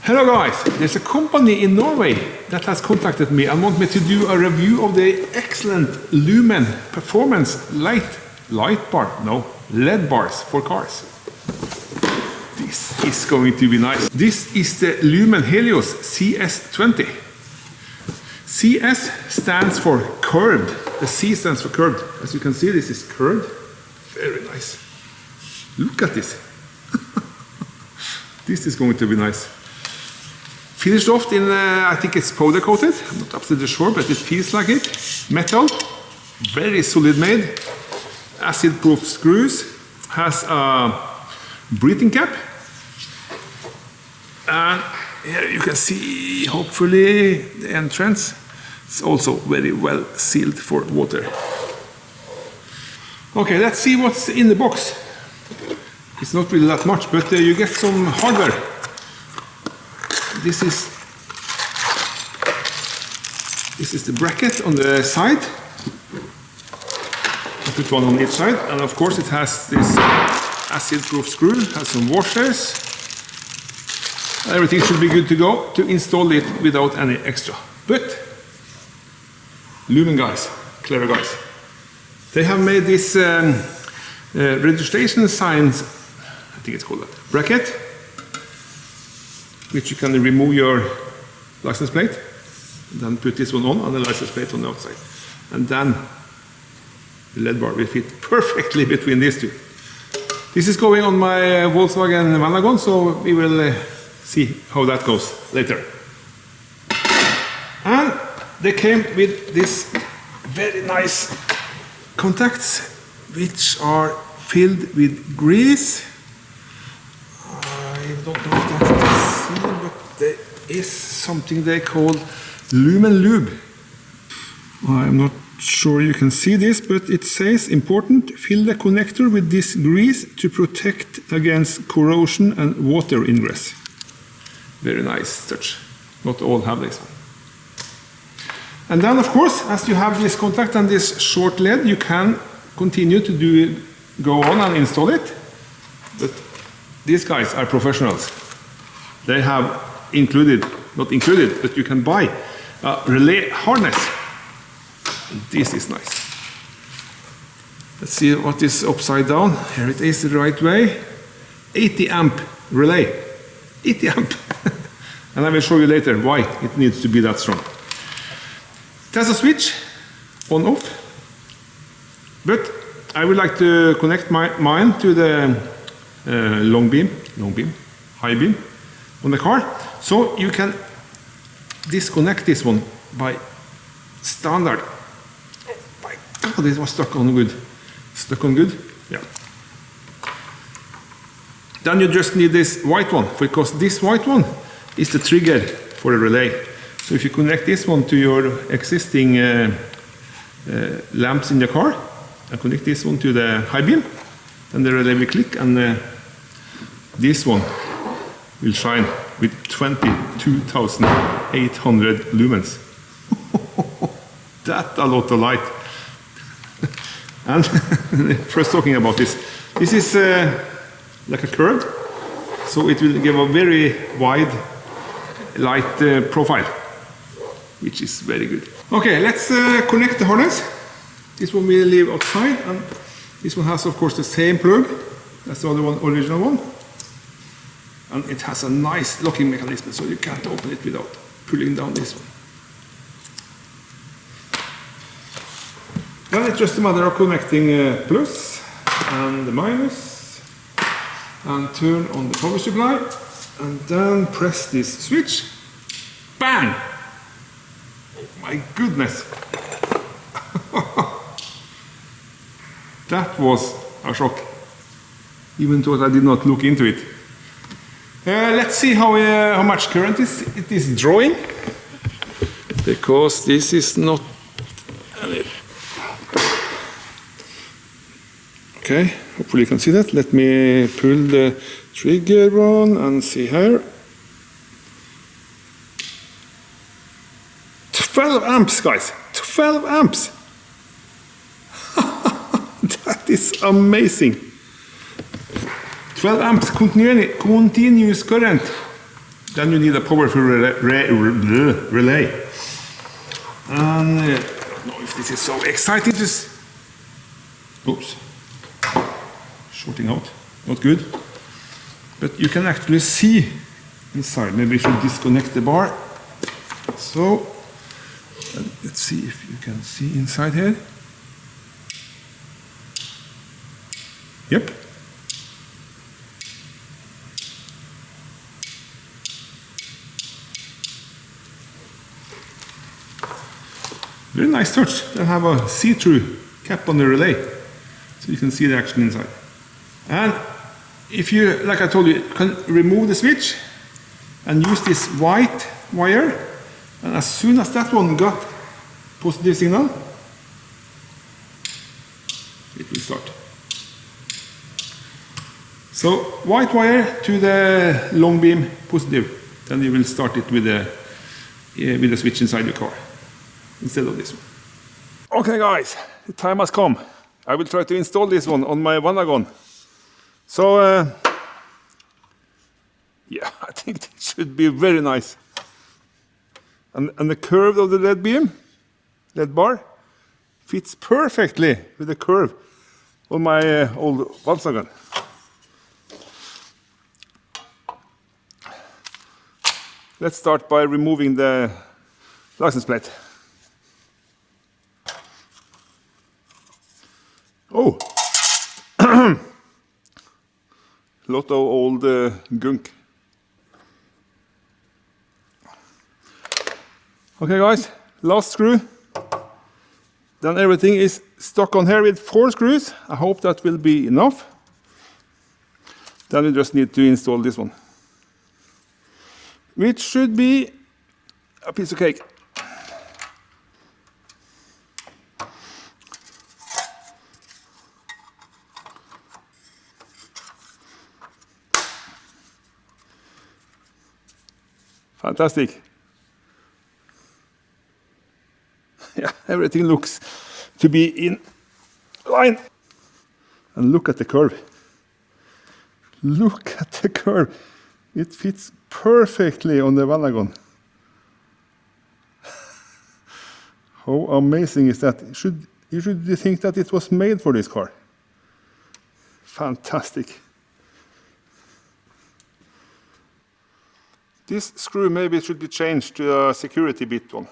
Hello guys, there's a company in Norway that has contacted me and want me to do a review of the excellent Lumen performance LED bars for cars. This is going to be nice. This is the Lumen Helios CS20. CS stands for curved. The C stands for curved. As you can see, this is curved. Very nice. Look at this. This is going to be nice. Finished off in, I think it's powder coated. I'm not absolutely sure, but it feels like it. Metal, very solid made. Acid proof screws. Has a breathing cap. And here you can see, hopefully, the entrance. It's also very well sealed for water. Okay, let's see what's in the box. It's not really that much, but you get some hardware. This is the bracket on the side. I put one on each side, and of course it has this acid-proof screw, has some washers. Everything should be good to go to install it without any extra. But Lumen guys, clever guys, they have made this registration signs, I think it's called that, bracket, which you can remove your license plate, then put this one on and the license plate on the outside. And then the LED bar will fit perfectly between these two. This is going on my Volkswagen Vanagon, so we will see how that goes later. And they came with these very nice contacts, which are filled with grease. I don't know if that's the seal, but there is something they call Lumen Lube. I'm not sure you can see this, but it says, important, fill the connector with this grease to protect against corrosion and water ingress. Very nice touch. Not all have this one. And then, of course, as you have this contact and this short LED, you can continue to go on and install it. But these guys are professionals. They have included, not included, but you can buy a relay harness. This is nice. Let's see what is upside down. Here it is the right way. 80 amp relay. 80 amp. And I will show you later why it needs to be that strong. It has a switch, on off. But I would like to connect mine to the high beam on the car. So you can disconnect this one by standard. Oh my God, this was stuck on good. Stuck on good? Yeah. Then you just need this white one, because this white one is the trigger for the relay. So if you connect this one to your existing lamps in the car, and connect this one to the high beam, then the relay will click, and this one will shine with 22,800 lumens. That's a lot of light. And first talking about this, this is like a curve, so it will give a very wide light profile, which is very good. Okay, let's connect the harness. This one we leave outside, and this one has, of course, the same plug as the other one, original one. And it has a nice locking mechanism, so you can't open it without pulling down this one. Then it's just a matter of connecting plus and the minus, and turn on the power supply, and then press this switch. Bang! Oh my goodness! That was a shock, even though I did not look into it. Let's see how much current it is drawing, because this is not. Okay, hopefully you can see that. Let me pull the trigger on and see here. 12 amps, guys! 12 amps! That is amazing! 12 amps continuous current. then you need a powerful relay. And I don't know if this is so exciting. Just, oops, shorting out, not good. But you can actually see inside. Maybe we should disconnect the bar. So, let's see if you can see inside here. Yep. Very nice touch. They have a see-through cap on the relay, so you can see the action inside. And if you, like I told you, can remove the switch and use this white wire, and as soon as that one got positive signal, it will start. So white wire to the long beam positive, then you will start it with the switch inside your car instead of this one. Okay guys, the time has come. I will try to install this one on my Vanagon. So yeah, I think it should be very nice. And the curve of the LED beam, LED bar, fits perfectly with the curve on my old Vanagon. Let's start by removing the license plate. Oh, lot of old gunk. Okay guys, last screw. Then everything is stuck on here with 4 screws. I hope that will be enough. Then we just need to install this one, which should be a piece of cake. Fantastic. Yeah, everything looks to be in line. And look at the curve. Look at the curve. It fits perfectly on the Vanagon. How amazing is that? You should think that it was made for this car. Fantastic. This screw maybe should be changed to a security bit one.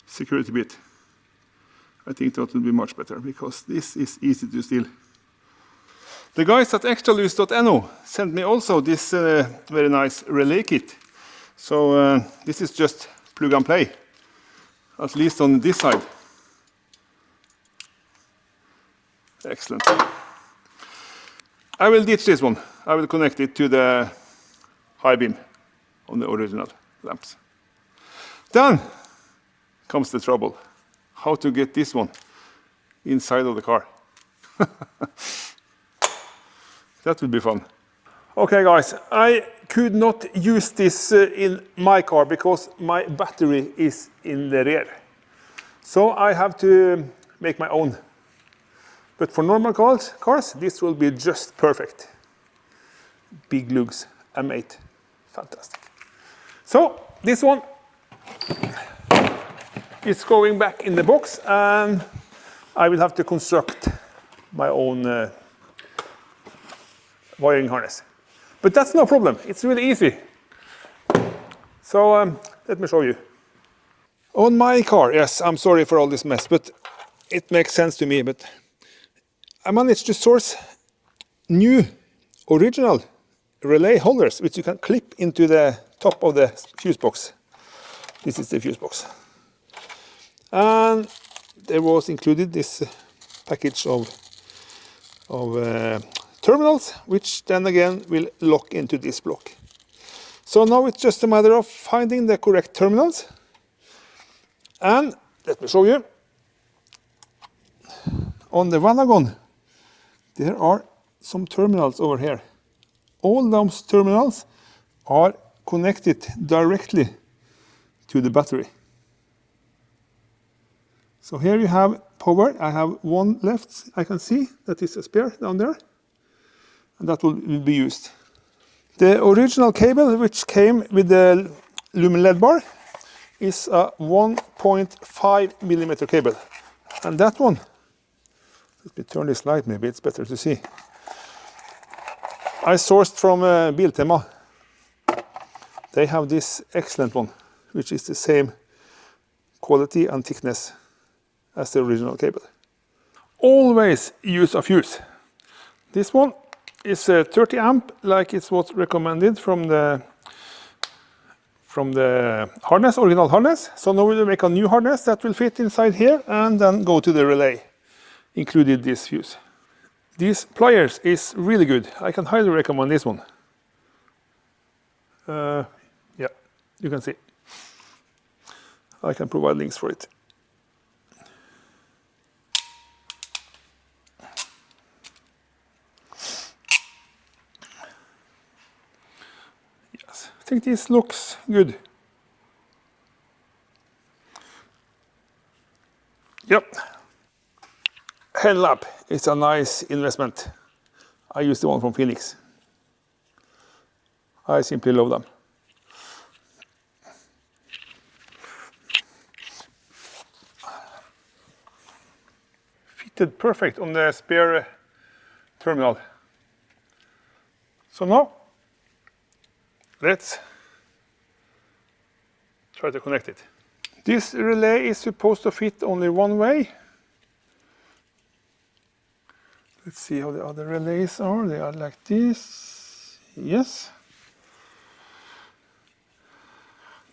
Security bit. I think that would be much better because this is easy to steal. The guys at extralose.no sent me also this very nice relay kit. So this is just plug and play, at least on this side. Excellent. I will ditch this one. I will connect it to the high beam on the original lamps. Then comes the trouble. How to get this one inside of the car. That will be fun. Okay guys, I could not use this in my car because my battery is in the rear. So I have to make my own. But for normal cars, this will be just perfect. Big lugs, M8, fantastic. So this one is going back in the box, and I will have to construct my own wiring harness. But that's no problem, it's really easy. So let me show you. On my car, yes, I'm sorry for all this mess, but it makes sense to me. But I managed to source new original relay holders which you can clip into the top of the fuse box. This is the fuse box. And there was included this package of terminals, which then again will lock into this block. So now it's just a matter of finding the correct terminals. And let me show you. On the Vanagon, there are some terminals over here. All those terminals are connected directly to the battery. So here you have power. I have one left, I can see, that is a spare down there. and that will be used. The original cable, which came with the Lumen LED bar, is a 1.5 millimeter cable. And that one, let me turn this light, maybe it's better to see. I sourced from Biltema. They have this excellent one, which is the same quality and thickness as the original cable. Always use a fuse. This one is a 30 amp, like it's what's recommended from the harness, original harness. So now we'll make a new harness that will fit inside here and then go to the relay, included this fuse. These pliers is really good. I can highly recommend this one. Yeah, you can see. I can provide links for it. Yes, I think this looks good. Yep. Headlamp is a nice investment. I use the one from Phoenix. I simply love them. Fitted perfect on the spare terminal. So now, let's try to connect it. This relay is supposed to fit only one way. Let's see how the other relays are. They are like this. Yes.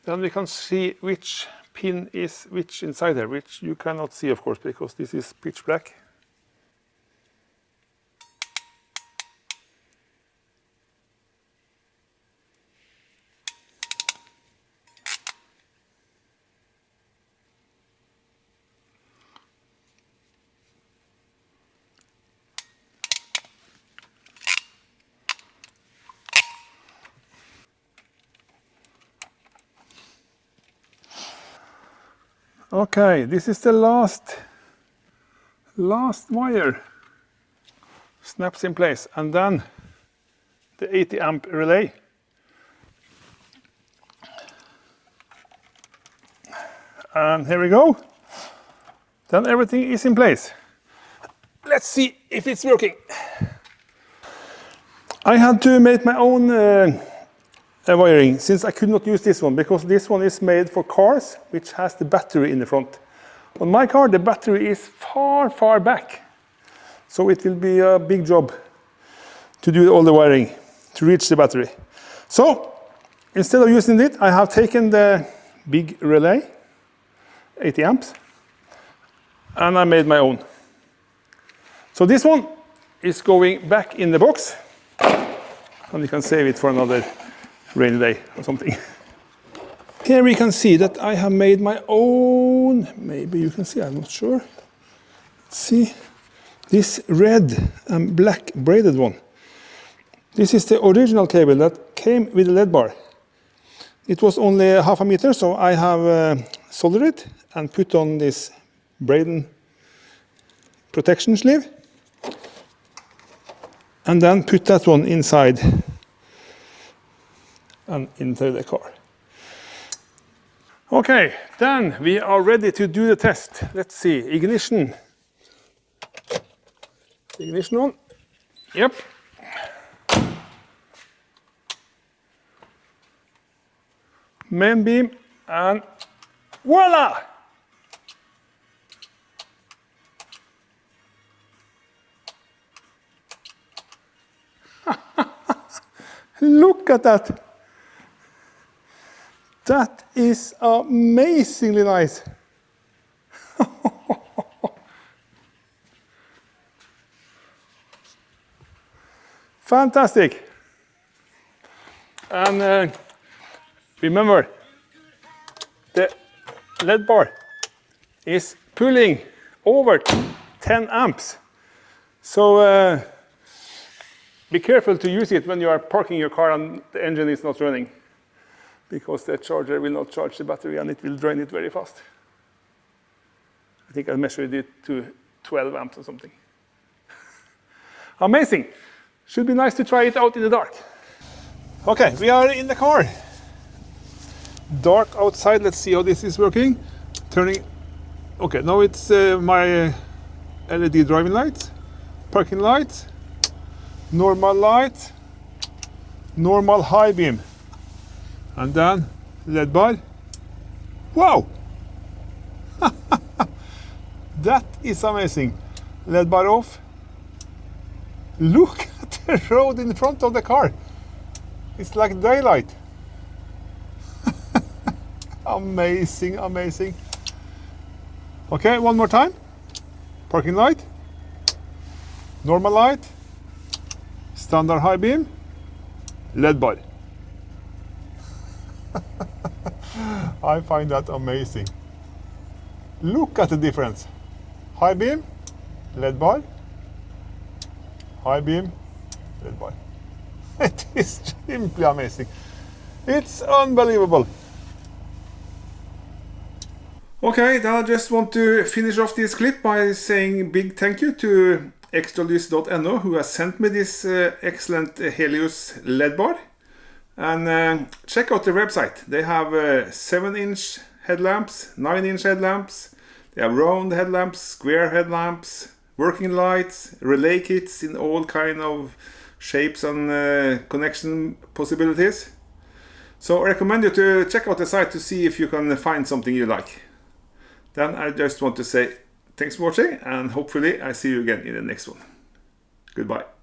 Then we can see which pin is which inside there, which you cannot see, of course, because this is pitch black. Okay, this is the last wire. Snaps in place, and then the 80 amp relay. And here we go. Then everything is in place. Let's see if it's working. I had to make my own wiring, since I could not use this one, because this one is made for cars, which has the battery in the front. On my car, the battery is far, far back. So it will be a big job to do all the wiring to reach the battery. So instead of using it, I have taken the big relay, 80 amps, and I made my own. So this one is going back in the box, and you can save it for another rainy day or something. Here we can see that I have made my own, maybe you can see, I'm not sure. Let's see, this red and black braided one. This is the original cable that came with the LED bar. It was only half a meter, so I have soldered it and put on this braided protection sleeve. And then put that one inside and into the car. Okay, then we are ready to do the test. Let's see, ignition. Ignition on. Yep. Main beam, and voila! Look at that. That is amazingly nice. Fantastic. And remember, the LED bar is pulling over 10 amps. So be careful to use it when you are parking your car and the engine is not running, because the charger will not charge the battery and it will drain it very fast. I think I measured it to 12 amps or something. Amazing. Should be nice to try it out in the dark. Okay, we are in the car. Dark outside, let's see how this is working. Turning, okay, now it's my LED driving lights, parking lights, normal light, normal high beam, and then LED bar. Wow! That is amazing. LED bar off. Look at the road in front of the car. It's like daylight. Amazing, amazing. Okay, one more time. Parking light, normal light, standard high beam, LED bar. I find that amazing. Look at the difference. High beam, LED bar, high beam, LED bar. It is simply amazing. It's unbelievable. Okay, then I just want to finish off this clip by saying big thank you to extralys.no who has sent me this excellent Helios LED bar. And check out their website. They have 7-inch headlamps, 9-inch headlamps, they have round headlamps, square headlamps, working lights, relay kits in all kind of shapes and connection possibilities. So I recommend you to check out the site to see if you can find something you like. Then I just want to say thanks for watching, and hopefully I see you again in the next one. Goodbye.